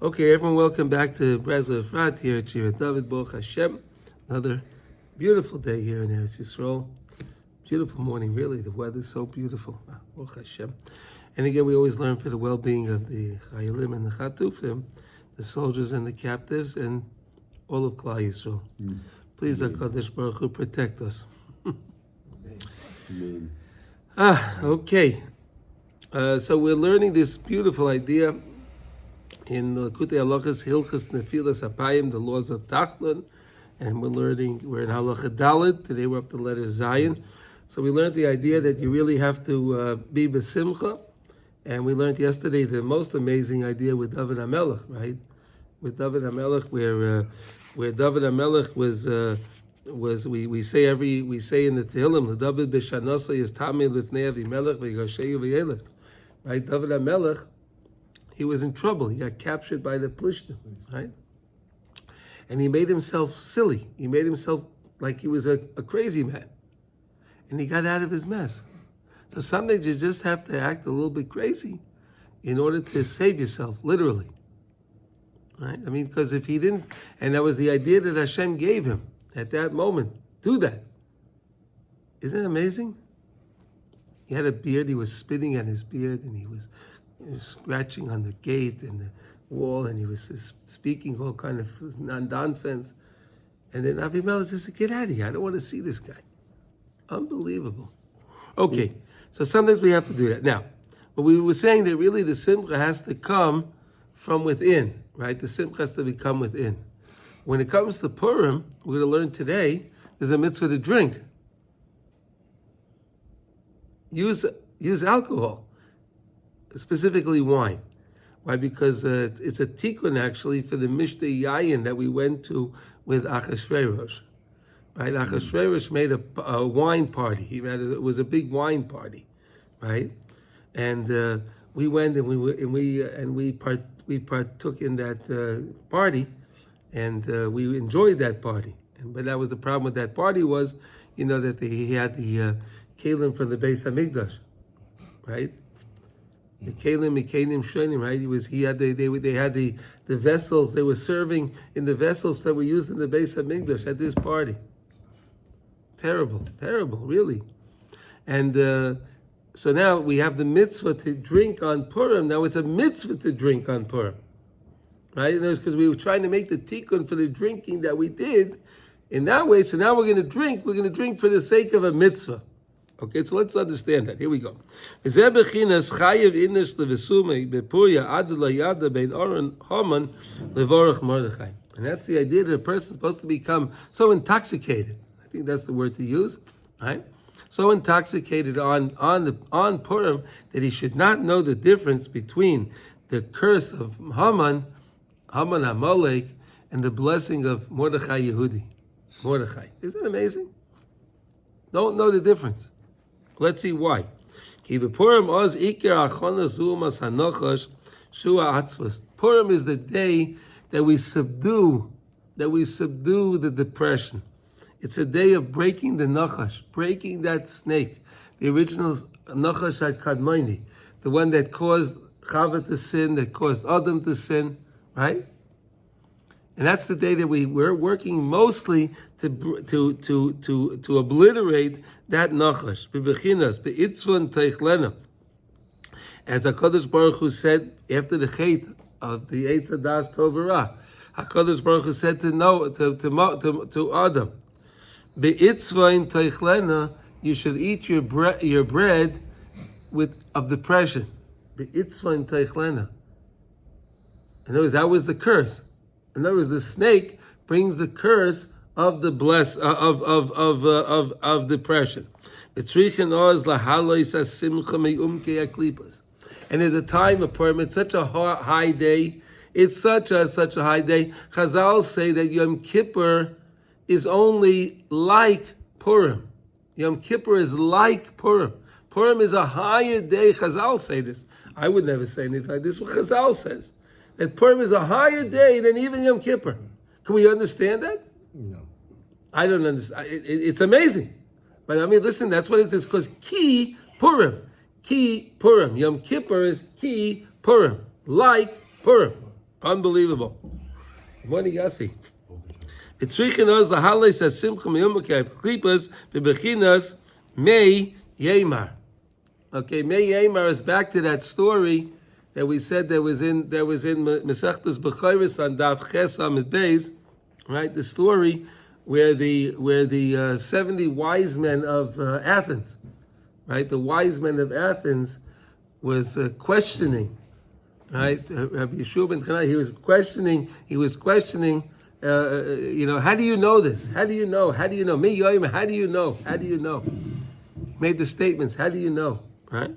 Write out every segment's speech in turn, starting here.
Okay, everyone, welcome back to Breslov Efrat here at Shir David Baruch Hashem. Another beautiful day here in Eretz Yisrael. Beautiful morning, really. The weather's so beautiful. Baruch Hashem. And again, we always learn for the well-being of the Chayalim and the Chatufim, the soldiers and the captives, and all of Klal Yisrael. Please, HaKadosh Baruch Hu, protect us. Okay. So we're learning this beautiful idea in Likutey Halachos, Hilchos Nefilas Apayim, the laws of Tachanun, and we're in Halacha Dalet. Today we're up to letter Zayin. So we learned the idea that you really have to be besimcha, and we learned yesterday the most amazing idea with David HaMelech, right? With David HaMelech, where David HaMelech was we say in the Tehillim, the David b'shanasa is Tamei lifnei Avimelech v'yigasheyu v'yelech, right? David HaMelech, he was in trouble. He got captured by the Plishtim, right? And he made himself silly. He made himself like he was a crazy man. And he got out of his mess. So sometimes you just have to act a little bit crazy in order to save yourself, literally. Right? I mean, because if he didn't, and that was the idea that Hashem gave him at that moment, do that. Isn't it amazing? He had a beard, he was spitting at his beard, and he was scratching on the gate and the wall, and he was speaking all kind of nonsense. And then Avimelech says, "Get out of here! I don't want to see this guy." Unbelievable. Okay, so sometimes we have to do that. Now, but we were saying that really the simcha has to come from within, right? The simcha has to become within. When it comes to Purim, we're going to learn today, there's a mitzvah to drink. Use alcohol. Specifically wine. Why? Because it's a tikkun actually for the Mishteh Yayin that we went to with Achashverosh. Right? Achashverosh made a wine party. It was a big wine party, right? And we went and we partook in that party, and we enjoyed that party. But that was the problem with that party was, that he had the kelim from the Beis Hamikdash, right? The kelim shonim, right? They had the vessels. They were serving in the vessels that were used in the Beis Hamikdash at this party. Terrible, really. And so now we have the mitzvah to drink on Purim. Now it's a mitzvah to drink on Purim, right? And it's because we were trying to make the tikkun for the drinking that we did in that way. So now we're going to drink. We're going to drink for the sake of a mitzvah. Okay, so let's understand that. Here we go. And that's the idea that a person is supposed to become so intoxicated. I think that's the word to use, right? So intoxicated on Purim that he should not know the difference between the curse of Haman Amalek, and the blessing of Mordechai Yehudi. Mordechai. Isn't it amazing? Don't know the difference. Let's see why. Purim is the day that we subdue the depression. It's a day of breaking the nachash, breaking that snake. The original nachash at Kadmoni, the one that caused Chava to sin, that caused Adam to sin, right? And that's the day that we're working mostly to obliterate that nachash. As HaKadosh Baruch Hu said after the chait of the Eitz Hadas Tovara, HaKadosh Baruch Hu said to Adam, Be'itzvain teichlena, you should eat your bread of depression. Be'itzvain teichlena. In other words, that was the curse. In other words, the snake brings the curse of the of depression. And at the time of Purim, it's such a high day. It's such a high day. Chazal say that Yom Kippur is only like Purim. Yom Kippur is like Purim. Purim is a higher day. Chazal say this. I would never say anything like this. What Chazal says. That Purim is a higher day than even Yom Kippur. Can we understand that? No. I don't understand. It's amazing. But I mean, listen, that's what it says, because Ki Purim. Yom Kippur is Ki Purim. Like Purim. Unbelievable. Morning, Yossi. V'tzrichen oz lahales hasimcha miyumukei klipas bebechinas mei yemar. Okay, mei yemar is back to that story that we said that was in Masechtas Bechoros on Daf Ches Amid Beis, right? The story where the 70 wise men of Athens, right? The wise men of Athens was questioning, right? Rabbi Yeshua ben Chanai, he was questioning. How do you know this? How do you know? How do you know? Me Yoim, how do you know? How do you know? Made the statements. How do you know? Right?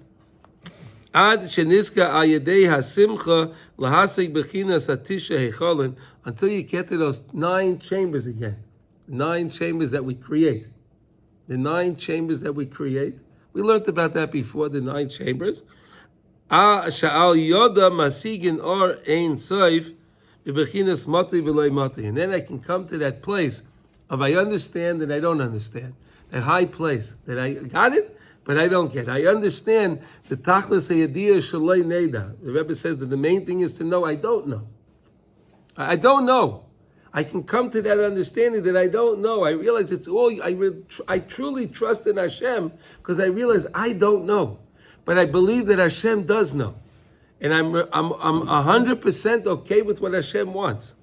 Ad sheniska ayedei hasimcha lahasig bechinas atisha hecholin, until you get to those 9 chambers again. 9 chambers that we create. The 9 chambers that we create. We learned about that before, the 9 chambers. Sha'al yoda masigin or ein soif bechinas mati v'loy mati. And then I can come to that place of I understand and I don't understand. That high place that I got it, but I don't get. I understand the tachlis hayadiyah shaloi neda. The Rebbe says that the main thing is to know I don't know. I don't know. I can come to that understanding that I don't know. I realize it's all, I truly trust in Hashem because I realize I don't know. But I believe that Hashem does know. And I'm 100% okay with what Hashem wants.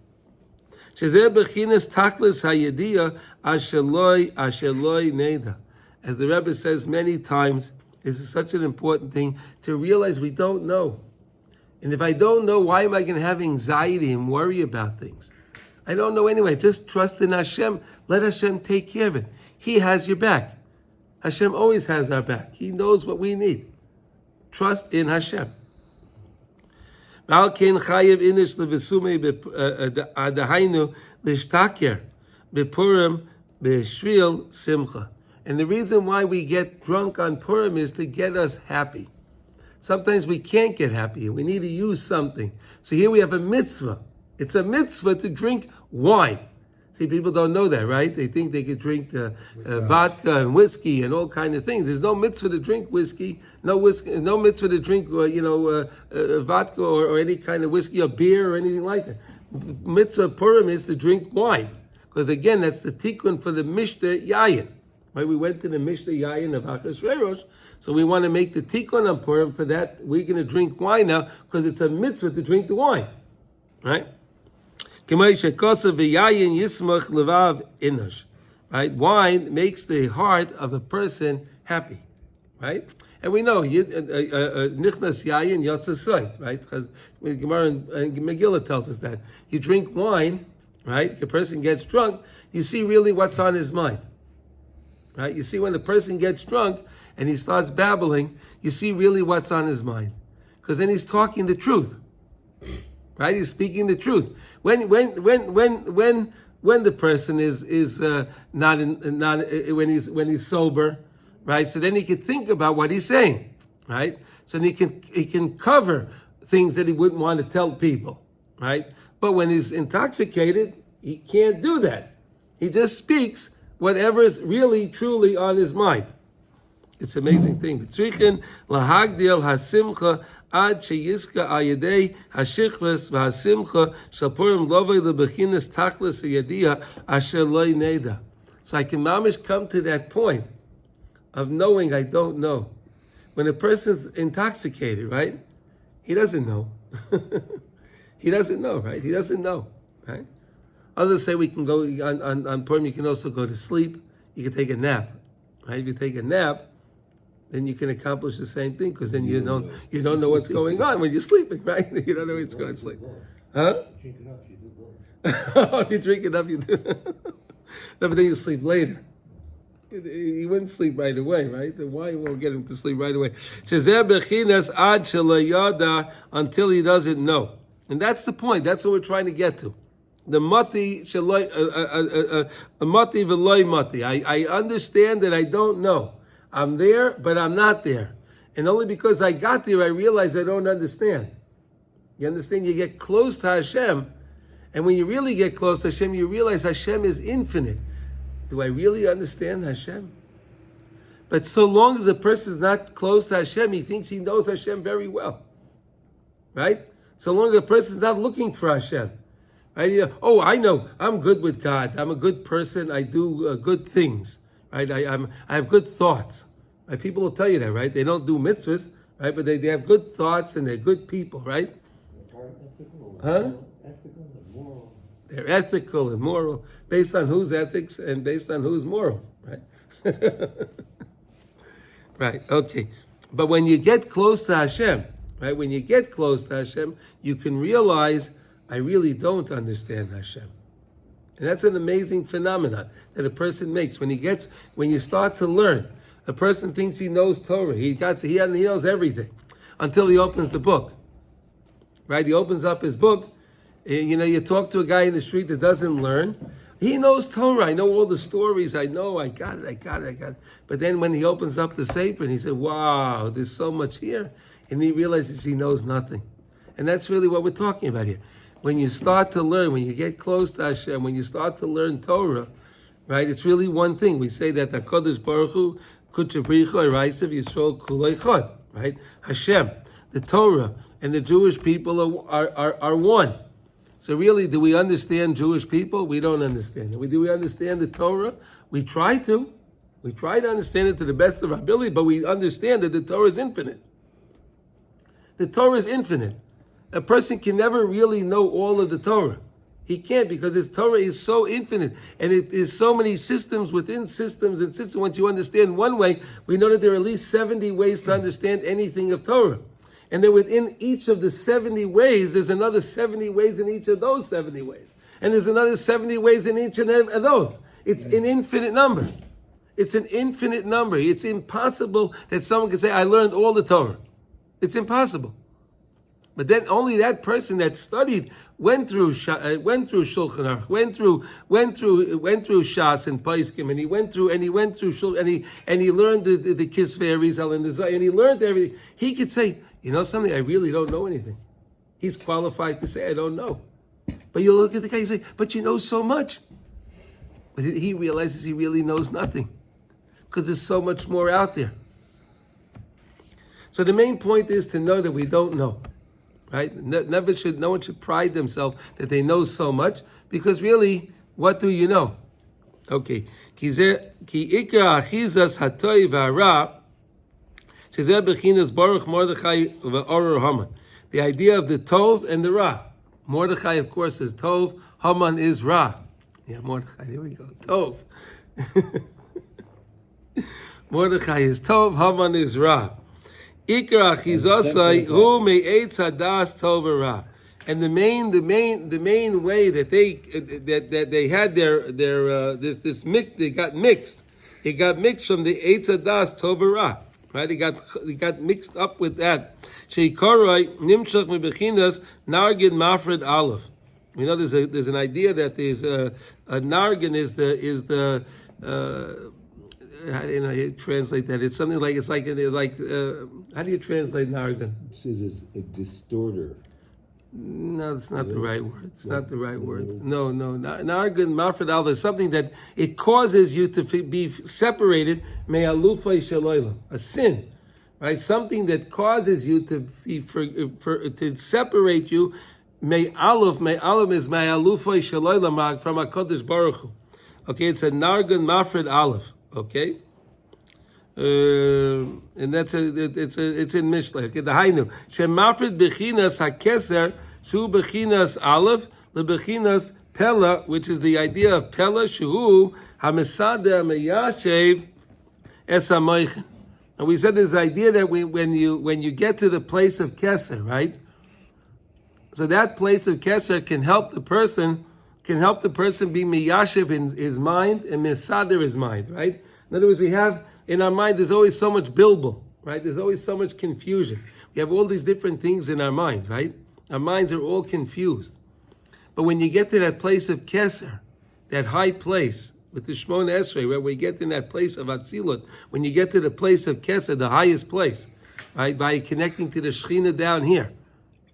Shezeh bechinas tachlis hayadiyah asheloi neda. As the Rebbe says many times, this is such an important thing to realize we don't know. And if I don't know, why am I going to have anxiety and worry about things? I don't know anyway. Just trust in Hashem. Let Hashem take care of it. He has your back. Hashem always has our back. He knows what we need. Trust in Hashem. And the reason why we get drunk on Purim is to get us happy. Sometimes we can't get happy. We need to use something. So here we have a mitzvah. It's a mitzvah to drink wine. See, people don't know that, right? They think they could drink vodka and whiskey and all kinds of things. There's no mitzvah to drink whiskey, no mitzvah to drink, vodka or any kind of whiskey or beer or anything like that. Mitzvah Purim is to drink wine. Because again, that's the tikkun for the Mishnah Yayin. Right? We went to the Mishnah Yayin of Achashverosh, so we want to make the tikkun on Purim for that. We're going to drink wine now because it's a mitzvah to drink the wine. Right? Right? Wine makes the heart of a person happy. Right? And we know nichnas yayin yotza soy, right? Because Gemara and Megillah tells us that you drink wine, right? The person gets drunk, you see really what's on his mind. Right? You see when the person gets drunk and he starts babbling, you see really what's on his mind. Because then he's talking the truth. Right? He's speaking the truth. When the person is when he's sober, right? So then he can think about what he's saying, right? So then he can cover things that he wouldn't want to tell people, right? But when he's intoxicated, he can't do that. He just speaks whatever is really, truly on his mind. It's an amazing thing. V'tzrichen lahagdil hasimcha ad sheyiska ayedei hashichvas v'hasimcha shapurim lovei lebechinas tachlis yadiya asher loy neda. So I can mamish come to that point of knowing I don't know. When a person's intoxicated, right? He doesn't know. He doesn't know, right? He doesn't know, right? Others say we can go on Purim, you can also go to sleep. You can take a nap, right? If you take a nap, then you can accomplish the same thing because then you don't know what's going on when you're sleeping, right? You don't know what's going to sleep. Huh? Drink enough, you do both. If you drink enough, you do. No, but then you sleep later. He wouldn't sleep right away, right? The wine won't get him to sleep right away. Until he doesn't know. And that's the point. That's what we're trying to get to. The mati mati v'loy mati. I understand that I don't know. I'm there, but I'm not there. And only because I got there, I realize I don't understand. You understand? You get close to Hashem. And when you really get close to Hashem, you realize Hashem is infinite. Do I really understand Hashem? But so long as a person is not close to Hashem, he thinks he knows Hashem very well. Right? So long as a person's not looking for Hashem. Right? Oh, I know, I'm good with God. I'm a good person. I do good things. Right? I have good thoughts. Right? People will tell you that, right? They don't do mitzvahs, right? But they have good thoughts and they're good people, right? Ethical and moral. They're ethical and moral, based on whose ethics and based on whose morals, right? Right, okay. But when you get close to Hashem, right? When you get close to Hashem, you can realize, I really don't understand Hashem. And that's an amazing phenomenon that a person makes. When you start to learn, a person thinks he knows Torah. He knows everything until he opens the book. Right? He opens up his book. You talk to a guy in the street that doesn't learn. He knows Torah. I know all the stories. I got it. But then when he opens up the Sefer and he said, wow, there's so much here. And he realizes he knows nothing. And that's really what we're talking about here. When you start to learn, when you get close to Hashem, when you start to learn Torah, right, it's really one thing. We say that HaKadosh Baruch Hu, Kutchabrichu, Eraisav, Yisrael, Kulei Chod, right? Hashem, the Torah, and the Jewish people are one. So really, do we understand Jewish people? We don't understand it. Do we understand the Torah? We try to. We try to understand it to the best of our ability, but we understand that the Torah is infinite. The Torah is infinite. A person can never really know all of the Torah. He can't, because his Torah is so infinite, and it is so many systems within systems and systems. Once you understand one way, we know that there are at least 70 ways to understand anything of Torah. And then within each of the 70 ways, there's another 70 ways in each of those 70 ways. And there's another 70 ways in each of those. It's an infinite number. It's an infinite number. It's impossible that someone can say, I learned all the Torah. It's impossible. But then only that person that studied went through Shulchan Aruch, went through Shas and Paiskim, and he went through Shulchan, and he learned the Kisvei Arizal and the Zay, and he learned everything. He could say, you know something, I really don't know anything. He's qualified to say, I don't know. But you look at the guy, you say, but you know so much. But he realizes he really knows nothing, because there's so much more out there. So the main point is to know that we don't know. Right? No one should pride themselves that they know so much, because really, what do you know? Okay. Ki ikra achizas hatoy v'ara, shezeh bechinas Baruch Mordechai v'oror Haman. The idea of the Tov and the Ra. Mordechai, of course, is Tov. Haman is Ra. Yeah, Mordechai, there we go. Tov. Mordechai is Tov. Haman is Ra. Ikra achizasai hu me'etz hadas tov v'ra. And the main way that they had this mix, they got mixed. It got mixed from the eitz hadas tov v'ra. Right? It got mixed up with that. Sheikaroi nimshach mebechinas nargin mafred aleph. You know, there's an idea that there's a nargin is the how do you translate that? It's something like how do you translate nargin? It says it's a distorter. No, it's not the right word. It's not the right word. No. Nargin mafred al is something that it causes you to be separated. Me'alufay shaloylam, a sin, right? Something that causes you to be to separate you. Me'aluf is me'alufay shaloylam from HaKadosh Baruch Hu. Okay, it's a nargin mafred aleph. Okay, and it's in Mishlei. Okay, the Hainu shemafrid bechinas hakeser shu bechinas aleph the bechinas pella, which is the idea of pella shu hamisader meyashev es hamoichin. And we said this idea that when you get to the place of keser, right? So that place of keser can help the person be miyashiv in his mind and misader his mind, right? In other words, we have in our mind, there's always so much bilbul, right? There's always so much confusion. We have all these different things in our mind, right? Our minds are all confused. But when you get to that place of keser, that high place with the Shmona Esrei, where we get in that place of Atzilut, when you get to the place of keser, the highest place, right? By connecting to the Shechina down here,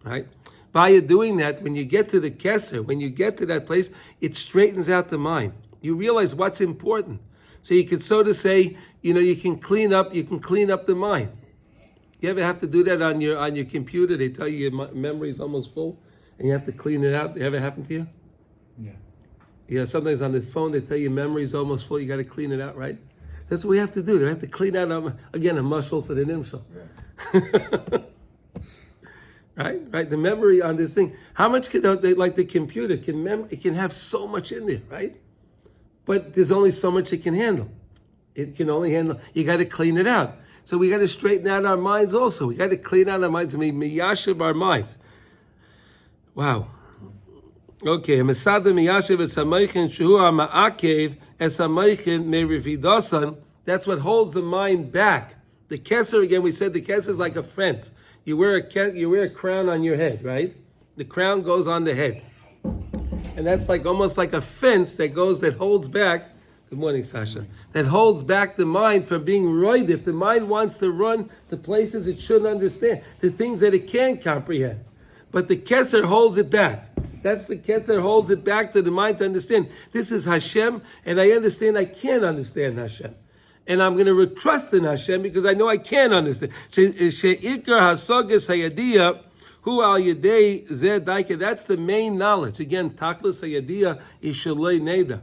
right? By doing that, when you get to the keser, when you get to that place, it straightens out the mind. You realize what's important. So you could, so to say, you can clean up the mind. You ever have to do that on your computer? They tell you your memory is almost full, and you have to clean it out. Ever happen to you? Yeah. Yeah. Sometimes on the phone they tell you memory is almost full. You got to clean it out, right? That's what we have to do. We have to clean out again a muscle for the nimshal. Yeah. Right. The memory on this thing. How much can they, like the computer it can have so much in there, right? But there's only so much it can handle. It can only handle. You got to clean it out. So we got to straighten out our minds also. We got to clean out our minds and miyashiv our minds. Wow. Okay. Mesada miyashiv es hameichin shehu ha'ma'akev es hameichin me'rividasan. That's what holds the mind back. The keser, again, we said the keser is like a fence. You wear a crown on your head, right? The crown goes on the head. And that's like almost like a fence that holds back. Good morning, Sasha. That holds back the mind from being roid. If the mind wants to run to places it shouldn't understand, to things that it can't comprehend. But the keser holds it back. That's the keser holds it back to the mind to understand. This is Hashem, and I understand I can't understand Hashem. And I'm going to trust in Hashem because I know I can understand. She'ikar hasoges hayadiyah hu al yedei zeh daike. That's the main knowledge. Again, tachlis hayadiyah is shalei neda.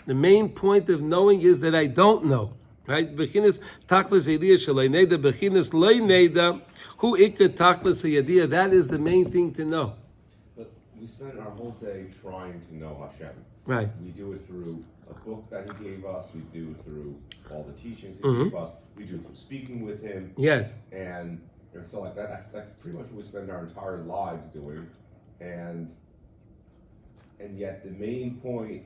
The main point of knowing is that I don't know. Right? Bechinas tachlis hayadiyah shalei neda. Bechinas lei neda hu ikar tachlis hayadiyah. That is the main thing to know. But we spend our whole day trying to know Hashem. Right. We do it through a book that He gave us. We do it through all the teachings He gave us. We do it through speaking with Him. Yes. And so like that's pretty much what we spend our entire lives doing. And yet the main point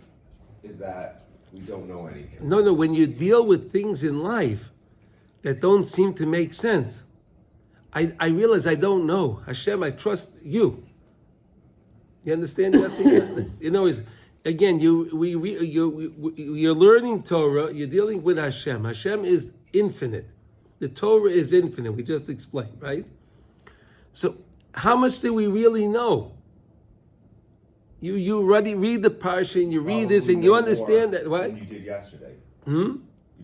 is that we don't know anything. No. When you deal with things in life that don't seem to make sense, I realize I don't know. Hashem, I trust you. You understand? Again, you're learning Torah. You're dealing with Hashem. Hashem is infinite. The Torah is infinite. We just explained, right? So, how much do we really know? You already read the parsha and you read this and you understand that. What you did yesterday? You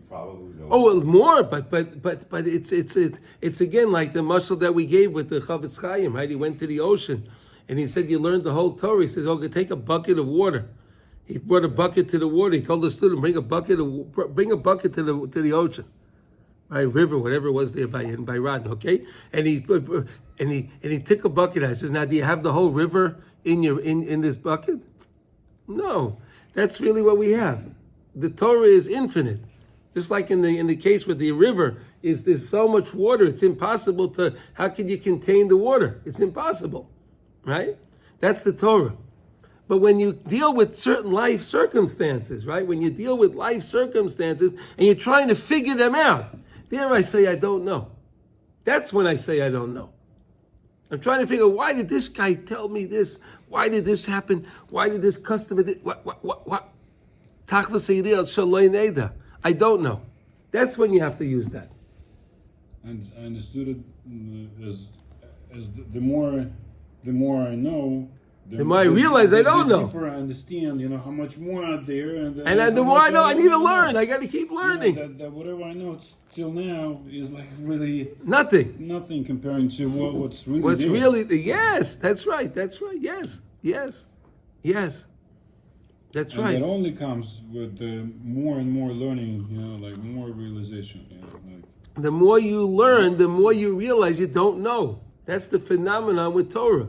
probably know. Oh, well, more, but it's again like the mashal that we gave with the Chavetz Chaim, right? He went to the ocean and he said, "You learned the whole Torah." He says, "Okay, take a bucket of water." He brought a bucket to the water. He told the student, bring a bucket to the ocean, right? River, whatever it was there by Rodden, okay? And he took a bucket. I says, "Now, do you have the whole river in this bucket?" No, that's really what we have. The Torah is infinite, just like in the case with the river. There's so much water, it's impossible to. How can you contain the water? It's impossible, right? That's the Torah. But when you deal with certain life circumstances, right? When you deal with life circumstances and you're trying to figure them out, there I say I don't know. That's when I say I don't know. I'm trying to figure, why did this guy tell me this? Why did this happen? Why did this customer? What? I don't know. That's when you have to use that. And I understood it as the more I know, the more I realize I don't know. The deeper I understand, how much more out there. And the more I know, I need to learn. I got to keep learning. That whatever I know till now is like really nothing comparing to what's really what's there. really. Yes, that's right. Yes. That's right. And that only comes with more and more learning, like more realization. The more you learn, the more you realize you don't know. That's the phenomenon with Torah.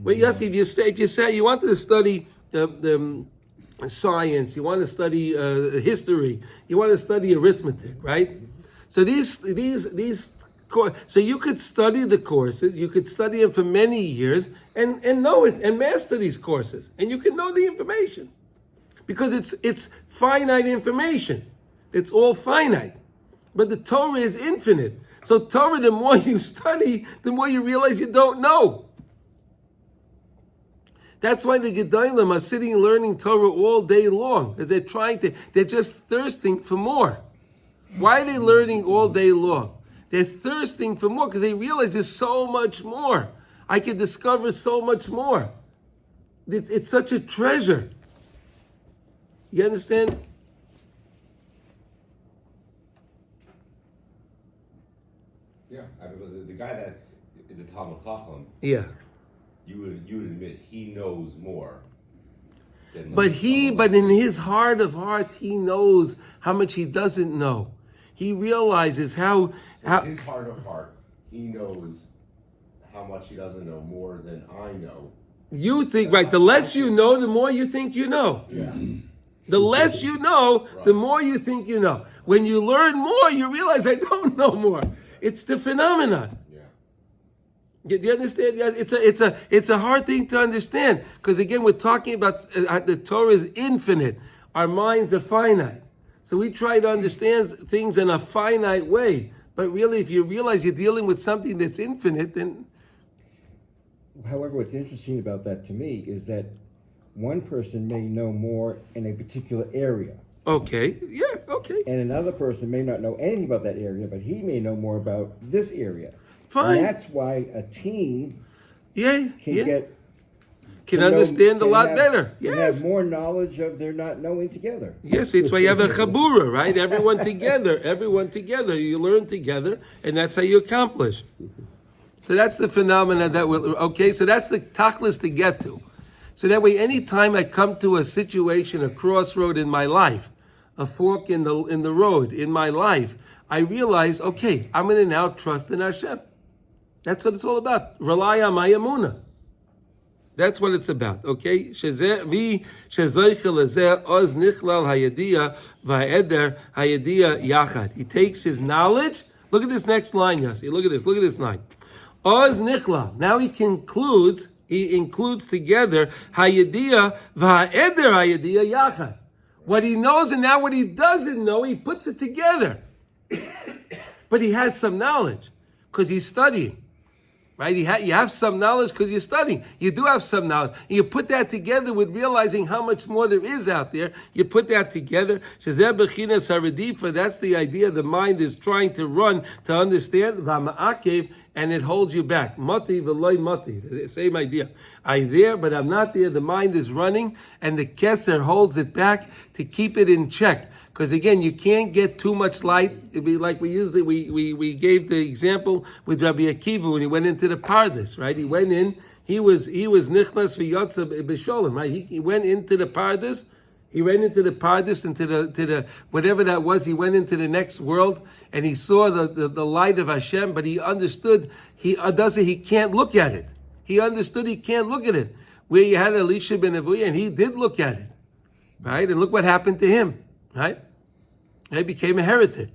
Well, Yossi, if you say you wanted to study the science, you want to study history, you want to study arithmetic, right? So so you could study the courses, you could study them for many years and know it and master these courses, and you can know the information because it's finite information. It's all finite, but the Torah is infinite. So Torah, the more you study, the more you realize you don't know. That's why the Gedolim are sitting and learning Torah all day long, because they're just thirsting for more. Why are they learning all day long? They're thirsting for more because they realize there's so much more. I can discover so much more. It's such a treasure. You understand? Yeah, guy that is a Talmud Chacham, Yeah. you would admit he knows more. But in his heart of hearts, he knows how much he doesn't know. He realizes how in his heart of heart, he knows how much he doesn't know more than I know. you think, right, the less you know, the more you think you know. Yeah. The less you know, the more you think you know. When you learn more, you realize I don't know more. It's the phenomenon. Yeah. Do you understand? Yeah, it's a hard thing to understand because again, we're talking about the Torah is infinite. Our minds are finite, so we try to understand things in a finite way. But really, if you realize you're dealing with something that's infinite, then. However, what's interesting about that to me is that one person may know more in a particular area, Okay, yeah, okay, and another person may not know anything about that area, but he may know more about this area. fine. And that's why a team Yeah, can yeah. get Can know- understand a can lot have- better. Can Yes. have more knowledge of their not knowing together. Yes, it's why you have a chabura, right? Everyone together. You learn together, and that's how you accomplish. So that's the phenomena that we're, okay, so that's the tachlis to get to. So that way, anytime I come to a situation, a crossroad in my life, a fork in the road in my life, I realize, okay, I'm going to now trust in Hashem. That's what it's all about. Rely on my emunah. That's what it's about, okay? Shezeh shezoichel lezeh oz nichlal hayadiyah va'eder hayadiyah yachad. He takes his knowledge. Look at this next line, Yossi. Look at this line. Oz nichlal. Now he includes together hayadiyah va'eder hayadiyah yachad. What he knows and now what he doesn't know, he puts it together. But he has some knowledge because he's studying. Right? You have some knowledge because you're studying. You do have some knowledge. And you put that together with realizing how much more there is out there. You put that together. That's the idea. The mind is trying to run to understand. And it holds you back. Mati v'loy mati. Same idea. I'm there, but I'm not there. The mind is running, and the keser holds it back to keep it in check. Because again, you can't get too much light. It'd be like we gave the example with Rabbi Akiva when he went into the Pardes, right? He went in, he was nichnas v'yotza b'sholem, right? He went into the Pardes, into the whatever that was. He went into the next world and he saw the light of Hashem, but he understood he can't look at it. He understood he can't look at it. Where you had Elisha ben Avuya and he did look at it, right? And look what happened to him, right? He became a heretic.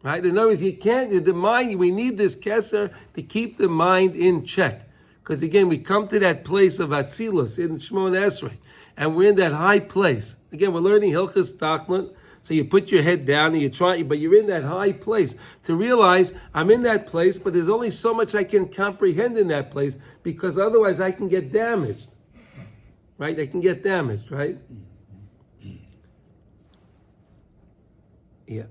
Right? In other words, the mind, we need this keser to keep the mind in check. Because again, we come to that place of Atzilus in Shmon Esrei, and we're in that high place. Again, we're learning Hilchos Tachanun, so you put your head down and you try, but you're in that high place to realize I'm in that place, but there's only so much I can comprehend in that place because otherwise I can get damaged. Right? I can get damaged, right? Yeah.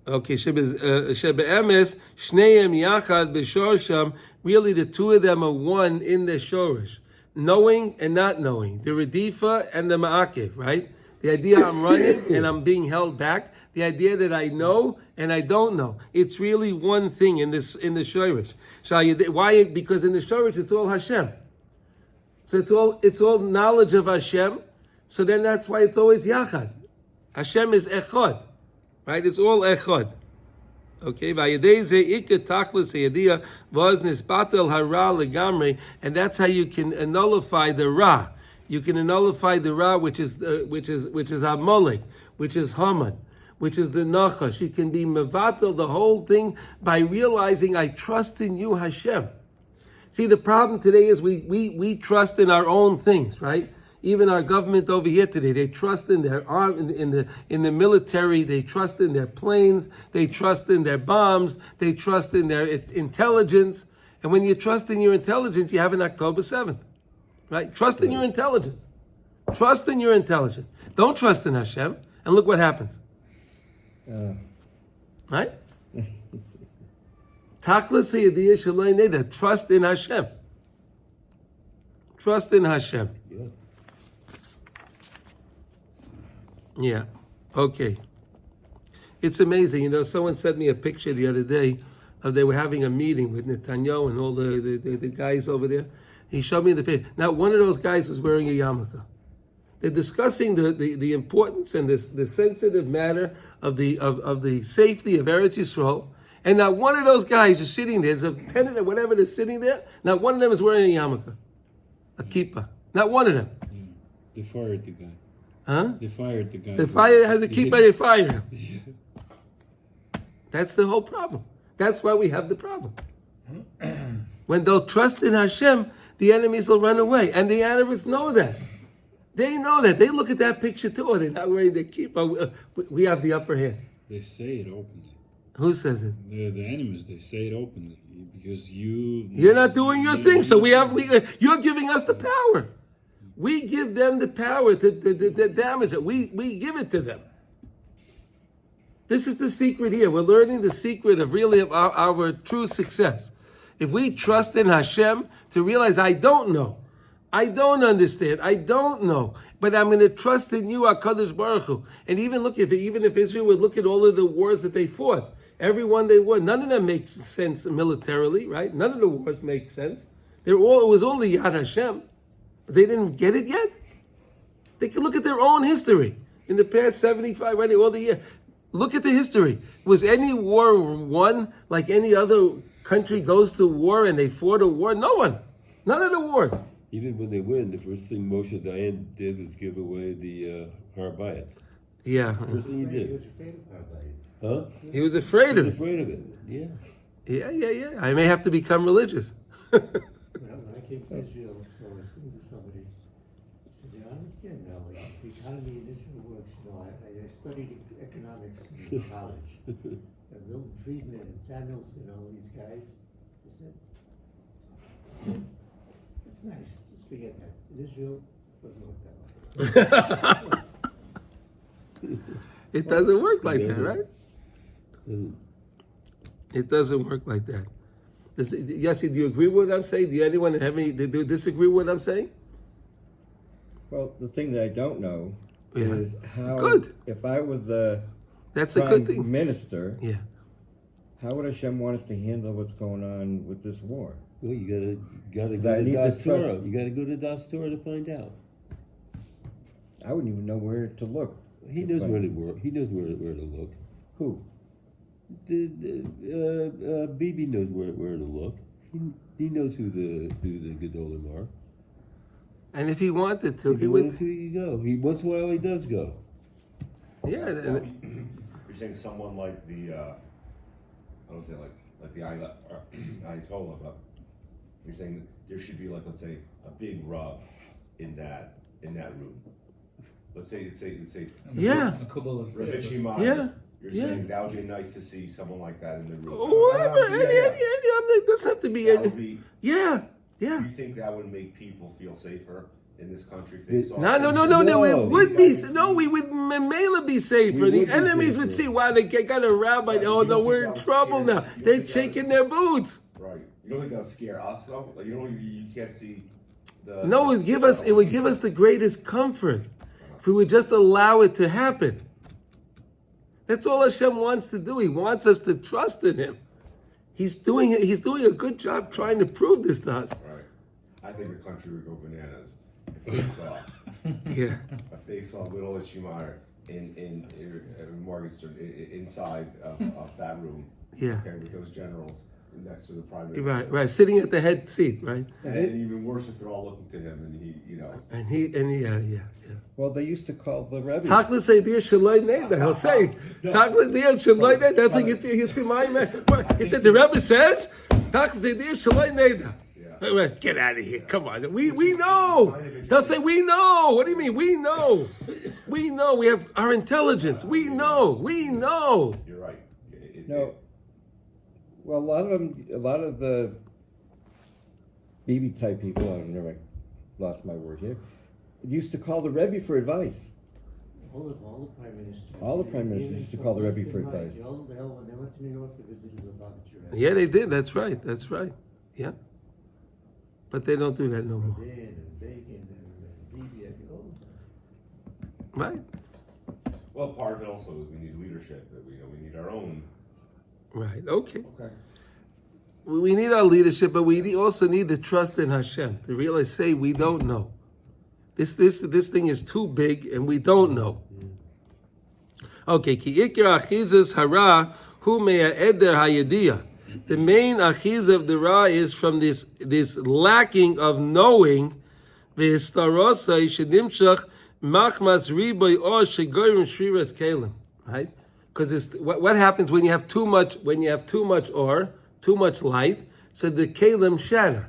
Okay, shebe'emes shneim yachad b'shorsham. Really, the two of them are one in the shorish, knowing and not knowing, the redifa and the ma'akev. Right? The idea I'm running and I'm being held back. The idea that I know and I don't know. It's really one thing in the shorish. Why? Because in the shorish it's all Hashem. So it's all knowledge of Hashem. So then that's why it's always yachad. Hashem is echad, right? It's all echad. Okay, and that's how you can nullify the ra. You can nullify the ra, which is Amalek, which is Haman, which is the Nachash. You can be mevatel the whole thing by realizing I trust in you, Hashem. See, the problem today is we trust in our own things, right? Even our government over here today, they trust in their arm, in the military. They trust in their planes. They trust in their bombs. They trust in their intelligence. And when you trust in your intelligence, you have an October 7th, right? Trust in your intelligence. Trust in your intelligence. Don't trust in Hashem, and look what happens. Right? Tachlis ha'yadiyah shalei neder. Trust in Hashem. Trust in Hashem. Yeah. Okay. It's amazing. Someone sent me a picture the other day they were having a meeting with Netanyahu and all the guys over there. He showed me the picture. Now, one of those guys was wearing a yarmulke. They're discussing the importance and the sensitive matter of the safety of Eretz Yisrael. And not one of those guys is sitting there. There's a tenant or whatever that's sitting there. Not one of them is wearing a yarmulke, a kippah. Not one of them. Yeah. They fired the guy. Huh? They fired the guy. The fire has a kippah, they fire him. That's the whole problem. That's why we have the problem. When they'll trust in Hashem, the enemies will run away. And the Arabs know that. They know that. They look at that picture too. Oh, they're not wearing the kippah. We have the upper hand. They say it openly. Who says it? The enemies, they say it openly. Because You're not doing your thing. So you're giving us the power. We give them the power to damage it. We give it to them. This is the secret here. We're learning the secret of our true success. If we trust in Hashem to realize, I don't know, I don't understand, I don't know, but I'm going to trust in you, HaKadosh Baruch Hu. And even if Israel would look at all of the wars that they fought, every one they won, none of them makes sense militarily, right? None of the wars make sense. It was all the Yad Hashem, but they didn't get it yet. They can look at their own history in the past 75, right? All the years. Look at the history. Was any war won like any other country goes to war and they fought a war? No one. None of the wars. Even when they win, the first thing Moshe Dayan did was give away the Har Bayit. Yeah. First thing he He did. was afraid of Har Bayit. Huh? He was afraid He of was it. afraid of it. Yeah. Yeah. I may have to become religious. When I came to Israel, so I was speaking to somebody. I said, "You understand now, like the economy in Israel works. You know, I studied economics in college. Milton Friedman and Samuelson, all these guys." I said, "It's nice. Just forget that. In Israel, it doesn't work that way." It doesn't work like that, doesn't. right? Doesn't- It doesn't work like that. Yossi, do you agree with what I'm saying? Do anyone have any? Do you disagree with what I'm saying? Well, the thing that I don't know Yeah. is how, Good. if I were the That's a prime good thing. minister, Yeah. how would Hashem want us to handle what's going on with this war? Well, you gotta I go to need Das to trust- Torah. You gotta go to Das Torah to find out. I wouldn't even know where to look. He knows where to work. He knows where to look. Who? Bibi knows where to look. He knows who the Gedolim are. And if he wanted to, If he he would. wants to, you go. Once in a while he does go. Yeah. You're saying someone like the, I don't say like the Ayatollah, but you're saying that there should be like, let's say, a big Rav in that room. Let's say, Yeah. A couple of Rav Shimon. Yeah. You're Yeah. saying that would be nice to see someone like that in the room. Whatever. Yeah. It doesn't have to be. That would be. Yeah. Do you think that would make people feel safer in this country if they It- saw? No. No, We would be. these guys- No, we would mainly be safer. We The would be enemies would safer. see, wow, they got a rabbi. Right, Oh you no, don't we're think in that would trouble scare- now. you don't They're think that shaking their boots. Right. You don't think that would scare us though? Like you can't see the. No, it would give us the greatest comfort if we would just allow it to happen. That's all Hashem wants to do. He wants us to trust in Him. He's doing a good job trying to prove this to us. Right. I think the country would go bananas if they saw. Yeah. If they saw little Ishmael in Morgenstern inside of that room. Yeah. Okay, with those generals next to the prime minister. Right, sitting at the head seat, right? And even worse if they're all looking to him and Yeah. Well, they used to call the Rebbe. Taklis idea shaloi neda. He'll say, Taklis idea shaloi neda. That's what you see my man. He said, the Rebbe says, Taklis idea shaloi neda. Yeah. Get out of here. Come on. We know. They'll say, we know. What do you mean? We know. We know. We have our intelligence. We know. You're right. No. Well, a lot of the BB type people, I don't know, I lost my word here, used to call the Rebbe for advice. All the prime ministers. All the prime ministers used to call the Rebbe for Left and right. advice. They all when they went to New York, they visited the Lubavitcher. Yeah, they did. That's right. Yeah. But they don't do that no more. Rabin and Bacon and Bibi, all of them. Right? Well, part of it also is we need leadership. That we need our own. Right. Okay. Okay. we need our leadership, but we also need the trust in Hashem to realize, say, we don't know. This thing is too big, and we don't know. Okay, ki ikar achizas hara hu me'eder hayediyah. The main achiz of the ra is from this lacking of knowing. V'histarosai shedimshach machmas riboy or shegorim shriras kalim. Right? Because what happens when you have too much or too much light, so the kalim shatter.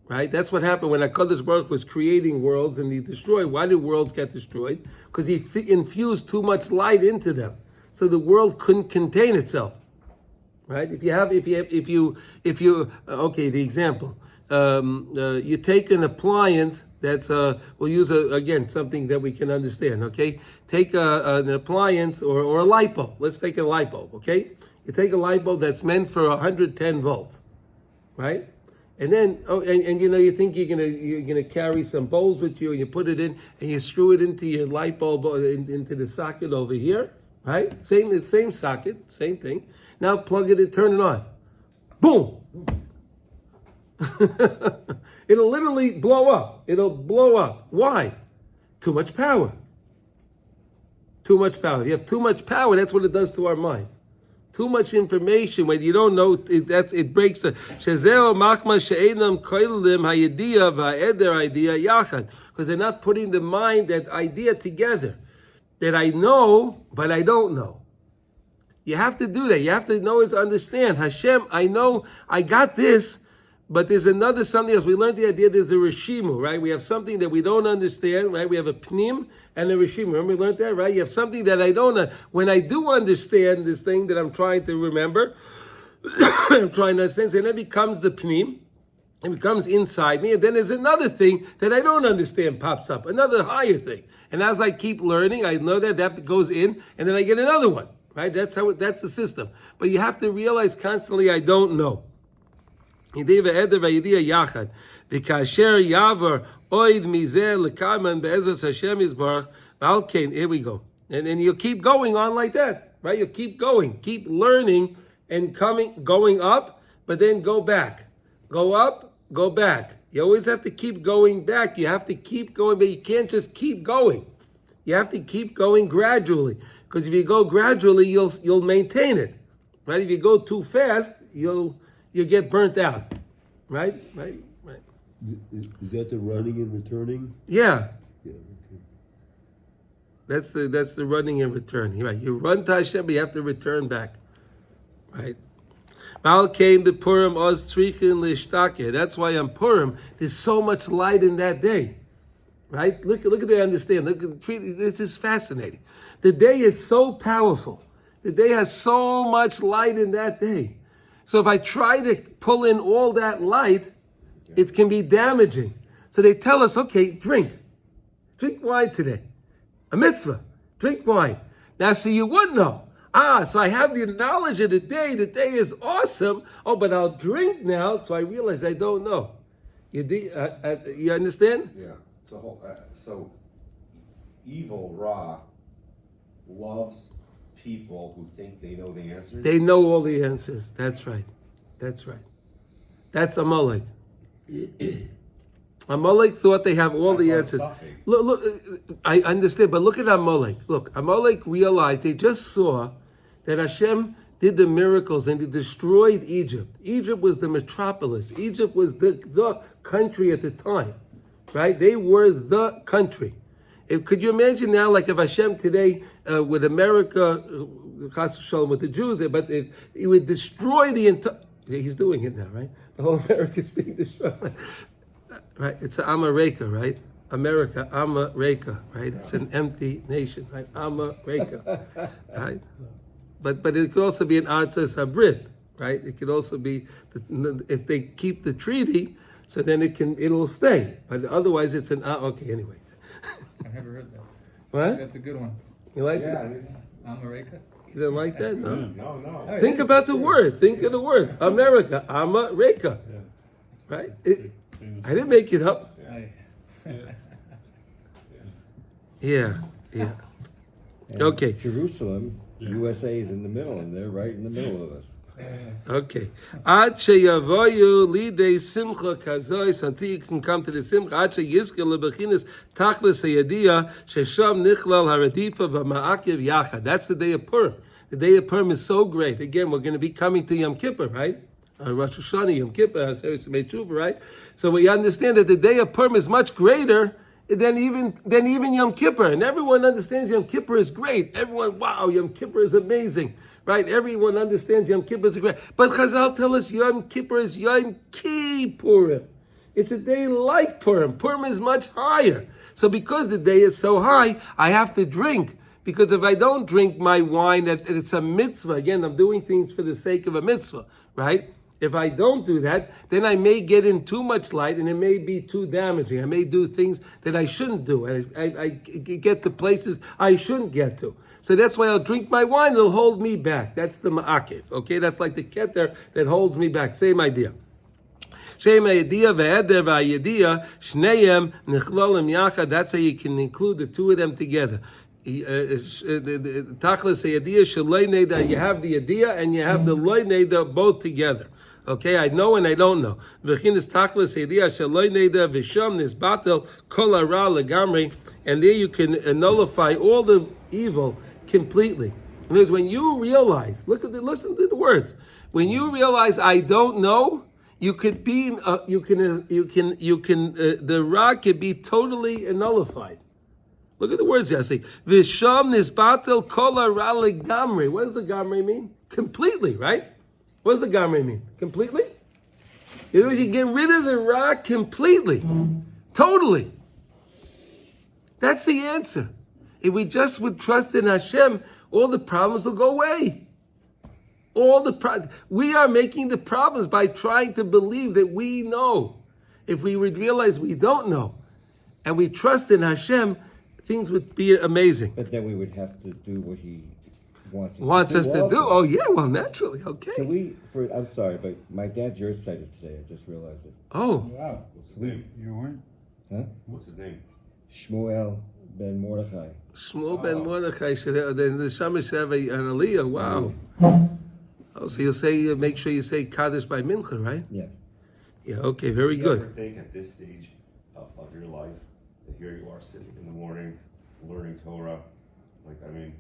Right? That's what happened when HaKadosh Baruch was creating worlds and he destroyed. Why did worlds get destroyed? Because he infused too much light into them, so the world couldn't contain itself. Right? If you okay, the example. You take an appliance that's we'll use again something that we can understand. Okay, take an appliance or a light bulb. Let's take a light bulb. Okay, you take a light bulb that's meant for 110 volts, right? And then you think you're gonna carry some bowls with you, and you put it in and you screw it into your light bulb into the socket over here, right? Same socket, same thing. Now plug it in, turn it on, boom. It'll literally blow up. It'll blow up. Why? Too much power. Too much power. If you have too much power, that's what it does to our minds. Too much information when you don't know it breaks the shezeo machma she'enam koilim hayediyah va'eder idea yachad, because they're not putting the mind, that idea together, that I know but I don't know. You have to do that. You have to know is understand. Hashem, I know I got this, but there's something else. We learned the idea there's a Rishimu, right? We have something that we don't understand, right? We have a Pnim and a Rishimu. Remember we learned that, right? You have something that I don't know. When I do understand this thing that I'm trying to remember, I'm trying to understand, so then it becomes the Pnim. It becomes inside me. And then there's another thing that I don't understand pops up, another higher thing. And as I keep learning, I know that goes in, and then I get another one, right? That's the system. But you have to realize constantly, I don't know. Here we go. And then you'll keep going on like that, right? You'll keep going, keep learning and going up, but then go back. Go up, go back. You always have to keep going back. You have to keep going, but you can't just keep going. You have to keep going gradually. Because if you go gradually, you'll maintain it. Right? If you go too fast, you get burnt out, right? Is that the running and returning? Yeah, Yeah. Okay. that's the running and returning. Right? You run to Hashem, but you have to return back, right? Bal came the Purim oz tzrichin lishtake. That's why on Purim there's so much light in that day, right? Look at the understand. This is fascinating. The day is so powerful. The day has so much light in that day. So if I try to pull in all that light, it can be damaging. So they tell us, okay, drink wine today. A mitzvah, drink wine. Now, so you would know. So I have the knowledge of the day. The day is awesome. Oh, but I'll drink now, so I realize I don't know. You understand? Yeah. So evil Ra loves people who think they know the answers. They know all the answers. That's right. That's Amalek. Amalek thought they have all the answers. Look, I understand, but look at Amalek. Look, Amalek realized, they just saw that Hashem did the miracles and he destroyed Egypt. Egypt was the metropolis. Egypt was the country at the time, right? They were the country. Could you imagine now, like if Hashem today, with America, with the Jews, but he would destroy the entire... He's doing it now, right? The whole America is being destroyed. Right? It's America, right? America, America, right? It's an empty nation, right? America, right? But it could also be an Artzos Habrit, right? It could also be, if they keep the treaty, so then it'll stay. But otherwise it's okay, anyway. I've never heard that. What? That's a good one. You like it? America? You don't like that? No? No. Think about the word. Think of the word. America. America. Right? I didn't make it up. Yeah. And Okay. Jerusalem, USA is in the middle, and they're right in the middle of us. Okay. Ad sheyavoyu lidei simcha kazois, until you can come to the simcha. Ad sheyizke lebechinas tachlis hayadiya shesham nichlal haradifa v'ma'akiv yachad. That's the day of Purim. The day of Purim is so great. Again, we're going to be coming to Yom Kippur, right? Rosh Hashanah, Yom Kippur, Aseret Tshuva, right? So we understand that the day of Purim is much greater than even Yom Kippur. And everyone understands Yom Kippur is great. Everyone, wow, Yom Kippur is amazing. Right? Everyone understands Yom Kippur is great. But Chazal tell us Yom Kippur is Yom Kippurim. It's a day like Purim. Purim is much higher. So because the day is so high, I have to drink. Because if I don't drink my wine, it's a mitzvah. Again, I'm doing things for the sake of a mitzvah, right? If I don't do that, then I may get in too much light and it may be too damaging. I may do things that I shouldn't do. I get to places I shouldn't get to. So that's why I'll drink my wine, it'll hold me back. That's the ma'akev, okay? That's like the keter that holds me back. Same idea. Shem ha'yediyah ve'eder v'ha'yediyah, shneim nichlolim yachad. That's how you can include the two of them together. Tachlis ha'yediyah shaloi neda. You have the yediyah and you have the loy neda both together. Okay, I know and I don't know. V'chinas tachlis ha'yediyah shaloi neda v'sham nisbatel kol hara legamri. And there you can nullify all the evil completely. In other words, when you realize, listen to the words. When you realize I don't know, you could be, the ra could be totally nullified. Look at the words here. I say, Visham nisbatel kol hara legamri. What does the gamri mean? Completely, right? What does the gamri mean? Completely? In other words, you get rid of the ra completely. Totally. That's the answer. If we just would trust in Hashem, all the problems will go away. We are making the problems by trying to believe that we know. If we would realize we don't know, and we trust in Hashem, things would be amazing. But then we would have to do what He Wants us to also. do. Oh yeah, well naturally, okay. Can we? I'm sorry, but my dad's yard site is today. I just realized it. Oh, Wow. What's his name? You weren't? Huh? What's his name? Shmuel ben Mordechai. Shmuel ben Mordechai should have, then the Shamash should have an aliyah. Wow. Oh, so you'll say, make sure you say Kaddish by Mincha, right? Yeah. Yeah. Okay. Very Do you good. ever think at this stage of your life that here you are sitting in the morning learning Torah? Like, I mean,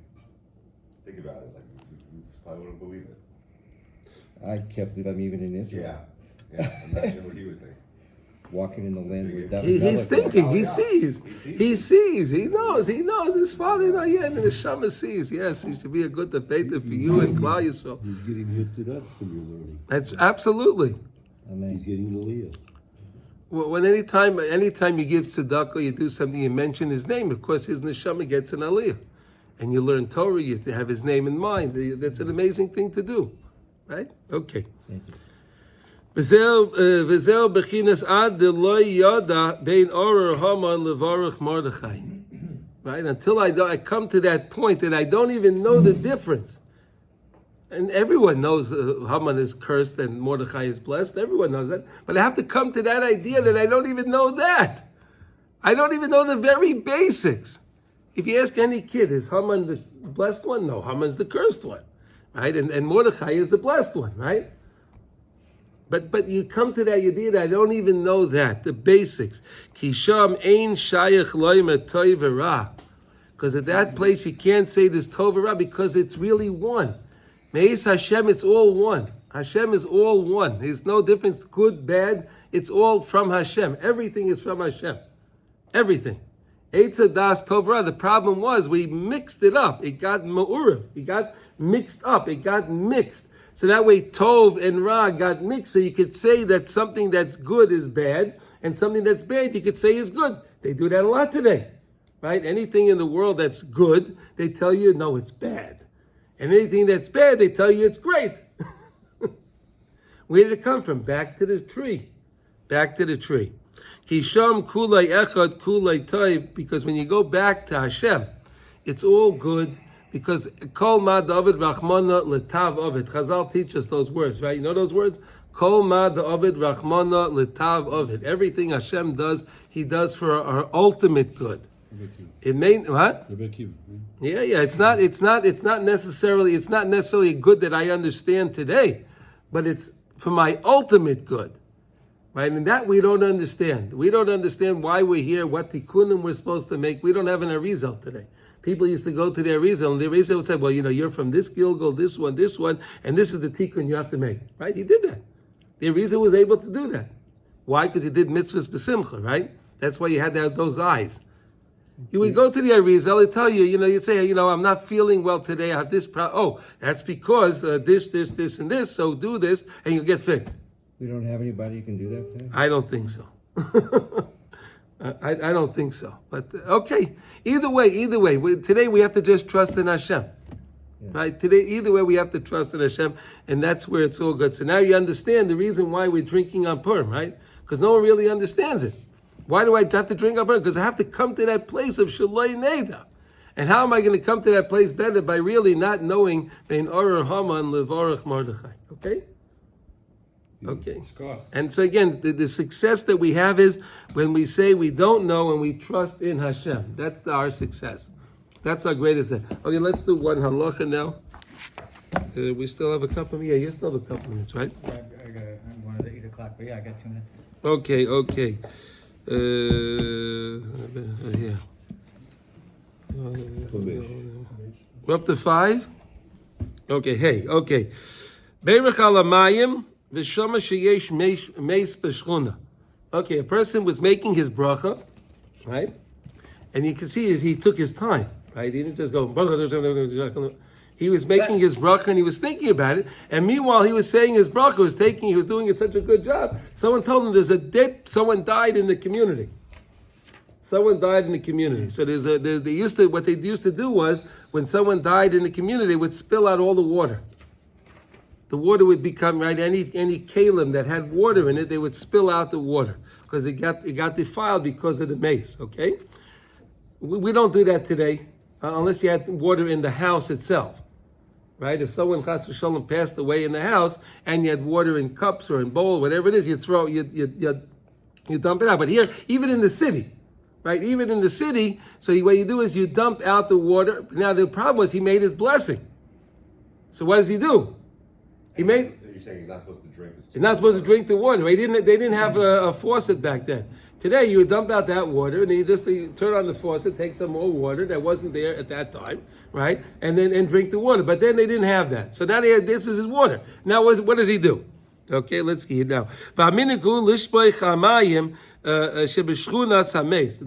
think about it. Like, you probably wouldn't believe it. I can't believe I'm even in Israel. Yeah. Imagine what he would think. Walking in the land where He's thinking. He sees. He sees. He knows. He knows. His father, and the Shama sees. Yes, he should be a good debater for you and Klal Yisrael. He's getting lifted up from your learning. That's absolutely. Amen. He's getting an aliyah. Well, when anytime you give tzedakah, you do something, you mention his name. Of course, his neshama gets an aliyah, and you learn Torah. You have to have his name in mind. That's an amazing thing to do, right? Okay. V'zeu bechinas ad lo yada bein oror Haman levarach Mordechai. Right? Until I come to that point that I don't even know the difference. And everyone knows Haman is cursed and Mordechai is blessed. Everyone knows that. But I have to come to that idea that I don't even know that. I don't even know the very basics. If you ask any kid, is Haman the blessed one? No, Haman's the cursed one. Right? And Mordechai is the blessed one, right? But you come to that idea, I don't even know that, the basics. Kisham ein shayach loim et tov v'ra. Because at that place you can't say this tov v'ra because it's really one. Me'ez Hashem, it's all one. Hashem is all one. There's no difference, good, bad. It's all from Hashem. Everything is from Hashem. Everything. Eitz das tov v'ra. The problem was we mixed it up. It got ma'urav. It got mixed up. It got mixed. So that way Tov and Ra got mixed. So you could say that something that's good is bad, and something that's bad you could say is good. They do that a lot today, right? Anything in the world that's good, they tell you, no, it's bad. And anything that's bad, they tell you it's great. Where did it come from? Back to the tree. Back to the tree. Kisham kulay echad kulay toiv, because when you go back to Hashem, it's all good. Because kol ma David rachmana letav ovid. Chazal teach us those words, right? You know those words? Kol ma David rachmana letav ovid. Everything Hashem does, He does for our ultimate good. It may what? Yeah. It's not necessarily a good that I understand today, but it's for my ultimate good, right? And that we don't understand. We don't understand why we're here, what tikkunim we're supposed to make. We don't have an arizal today. People used to go to the arizal, and the arizal would say, "Well, you're from this gilgul, this one, and this is the tikkun you have to make." Right? He did that. The arizal was able to do that. Why? Because he did mitzvahs b'simcha, right? That's why you had to have those eyes. You would go to the Arizal, he'd tell you, you'd say, I'm not feeling well today, I have this problem. Oh, that's because this, and this, so do this, and you'll get fixed. We don't have anybody who can do that today? I don't think so. I don't think so. But, okay, either way, today we have to just trust in Hashem. Yeah. Right? Today, either way, we have to trust in Hashem, and that's where it's all good. So now you understand the reason why we're drinking on Purim, right? Because no one really understands it. Why do I have to drink up? Because I have to come to that place of Shaloi Neda. And how am I going to come to that place better? By really not knowing Bein Orah Haman Levorach Mordechai. Okay? Okay. And so again, the success that we have is when we say we don't know and we trust in Hashem. That's our success. That's our greatest thing. Okay, let's do one halacha now. We still have a couple of minutes. Yeah, you still have a couple of minutes, right? I'm going to 8 o'clock, but yeah, I got 2 minutes. Okay. Yeah. We're up to 5? Okay. Beirach al hamayim v'shama sheyesh meis b'shchuna. Okay, a person was making his bracha, right? And you can see he took his time, right? He didn't just go, he was making his bracha and he was thinking about it. And meanwhile, he was saying his bracha, he was doing it such a good job. Someone told him someone died in the community. So what they used to do was, when someone died in the community, they would spill out all the water. The water would become, right, any kalim that had water in it, they would spill out the water because it got defiled because of the mace, okay? We don't do that today, unless you had water in the house itself, right? If someone, Chas v'Shalom, passed away in the house and you had water in cups or in bowl, whatever it is, you dump it out. But here, even in the city, right? Even in the city, so what you do is you dump out the water. Now the problem was he made his blessing. So what does he do? You're saying he's not supposed to drink this. He's not supposed to drink the water. They didn't have a faucet back then. Today you would dump out that water and you turn on the faucet, take some more water that wasn't there at that time, right? And drink the water. But then they didn't have that. So now this was his water. Now what does he do? Okay, let's see it now. And the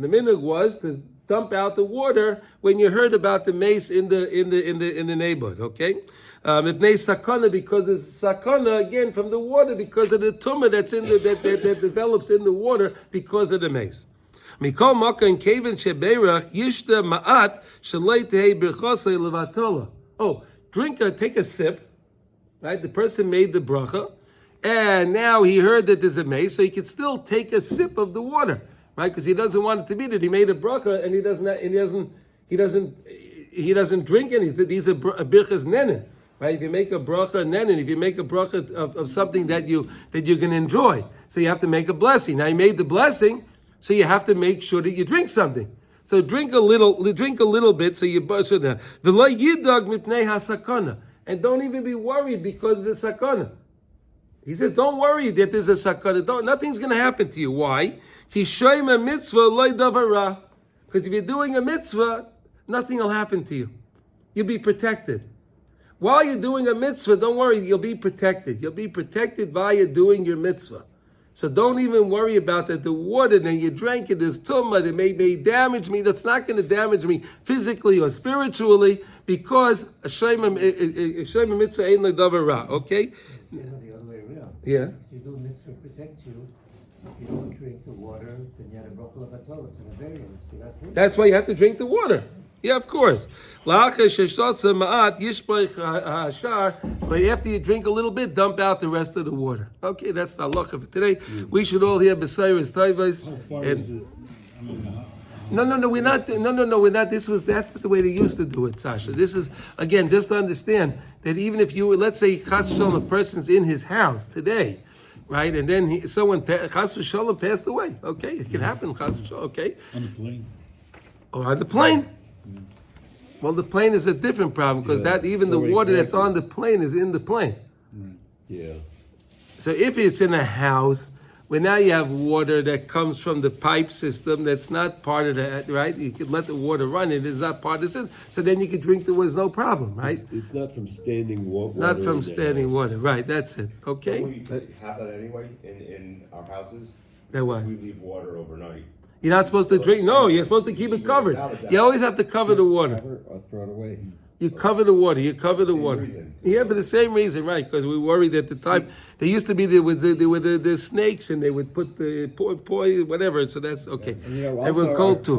minhag was to dump out the water when you heard about the mace in the neighborhood. Okay, sakana, because it's sakana again from the water because of the tumah that's in that develops in the water because of the mace. Mikol maka and kaven sheberach yishta ma'at shaleitei birchosei levatola. Oh, take a sip. Right, the person made the bracha. And now he heard that there's a mace, so he could still take a sip of the water, right? Because he doesn't want it to be that he made a bracha and he doesn't drink anything. These are birchas nenen, right? If you make a bracha nenen, if you make a bracha of something that you can enjoy, so you have to make a blessing. Now you made the blessing, so you have to make sure that you drink something. So drink a little bit, so you so that v'lo yidag mipnei hasakana, and don't even be worried because of the sakana. He says, don't worry that there's a sakana. Nothing's going to happen to you. Why? Because if you're doing a mitzvah, nothing will happen to you. You'll be protected. While you're doing a mitzvah, don't worry, you'll be protected. You'll be protected while you're doing your mitzvah. So don't even worry about that. The water that you drank it, this tumah that may damage me. That's not going to damage me physically or spiritually because Hashem mitzvah ain't ledavar ra. Okay? Yeah. If you do mitzvah protect you, if you don't drink the water, then you had a bracha levatol. It's an avariance. That's why you have to drink the water. Yeah, of course. But after you drink a little bit, dump out the rest of the water. Okay, that's the halacha for today. We should all hear B'sayros Tayvos. No, we're not. We're not. That's the way they used to do it, Sasha. This is, again, just to understand that even if let's say, Chas v'Shalom, a person's in his house today, right, and then someone, Chas v'Shalom, passed away. Okay, it can happen, Chas v'Shalom, okay? On the plane. Or on the plane. Well, the plane is a different problem because Yeah, that even it's the already water that's connected. on the plane is in the plane. Yeah. So if it's in a house where now you have water that comes from the pipe system that's not part of that, right? You could let the water run, it is not part of the system. So then you could drink the water, no problem, right? It's not from standing water. Not in from the standing house. water, right? That's it. Okay. We have that anyway in our houses. That what? If we leave water overnight. You're not supposed to drink. No, you're supposed to keep it covered. You always have to cover the water. Cover or throw it away. You cover the water. You cover the Same water. reason. Yeah, for the same reason, right? Because we worried at the time. They used to be there with the snakes, and they would put the poison, whatever. So that's okay. And, you know, And we're also cold our too.